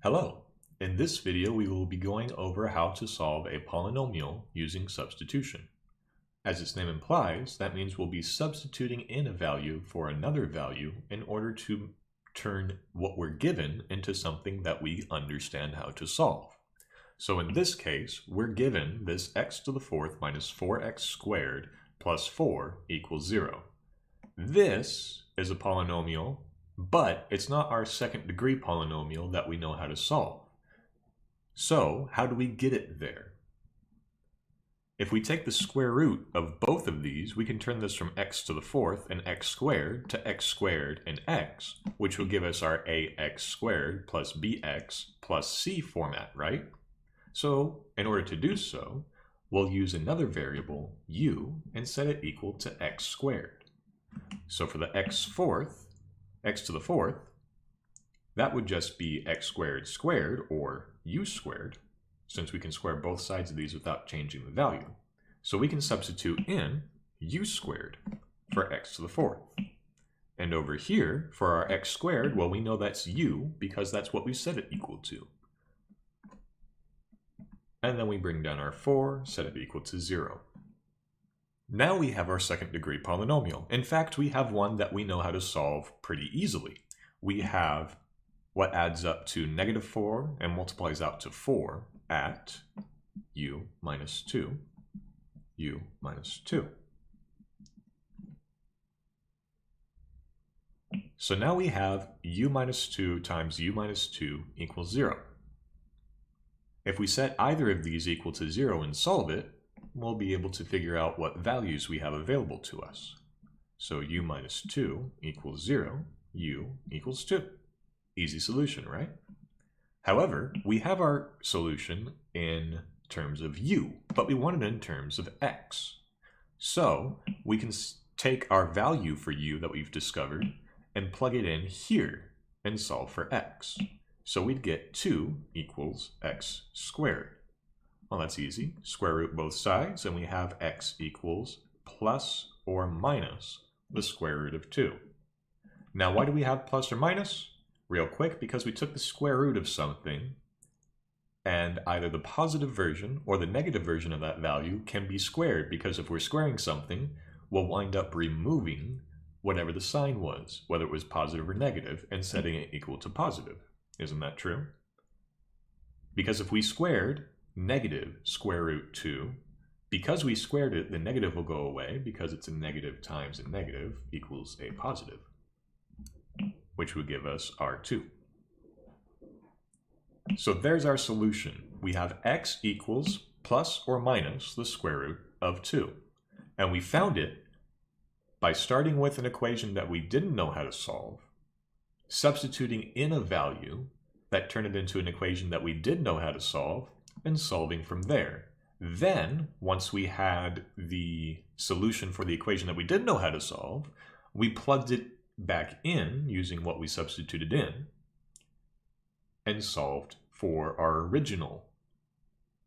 Hello! In this video we will be going over how to solve a polynomial using substitution. As its name implies, that means we'll be substituting in a value for another value in order to turn what we're given into something that we understand how to solve. So in this case, we're given this x to the fourth minus 4x squared plus 4 equals 0. This is a polynomial, but it's not our second degree polynomial that we know how to solve. So how do we get it there? If we take the square root of both of these, we can turn this from x to the fourth and x squared to x squared and x, which will give us our ax squared plus bx plus c format, right? So in order to do so, we'll use another variable, u, and set it equal to x squared. So for the x to the fourth, that would just be x squared squared, or u squared, since we can square both sides of these without changing the value. So we can substitute in u squared for x to the fourth. And over here, for our x squared, well, we know that's u because that's what we set it equal to. And then we bring down our 4, set it equal to 0. Now we have our second degree polynomial. In fact, we have one that we know how to solve pretty easily. We have what adds up to negative 4 and multiplies out to 4 at u minus 2, u minus 2. So now we have u minus 2 times u minus 2 equals 0. If we set either of these equal to 0 and solve it, we'll be able to figure out what values we have available to us. So u minus 2 equals 0, u equals 2. Easy solution, right? However, we have our solution in terms of u, but we want it in terms of x. So we can take our value for u that we've discovered and plug it in here and solve for x. So we'd get 2 equals x squared. Well, that's easy. Square root both sides, and we have x equals plus or minus the square root of 2. Now, why do we have plus or minus? Real quick, because we took the square root of something, and either the positive version or the negative version of that value can be squared, because if we're squaring something, we'll wind up removing whatever the sign was, whether it was positive or negative, and setting it equal to positive. Isn't that true? Because if we squared negative square root 2, because we squared it, the negative will go away because it's a negative times a negative equals a positive, which would give us our 2. So there's our solution. We have x equals plus or minus the square root of 2. And we found it by starting with an equation that we didn't know how to solve, substituting in a value that turned it into an equation that we did know how to solve, and solving from there. Then, once we had the solution for the equation that we didn't know how to solve, we plugged it back in using what we substituted in and solved for our original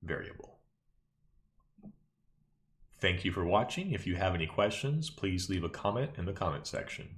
variable. Thank you for watching. If you have any questions, please leave a comment in the comment section.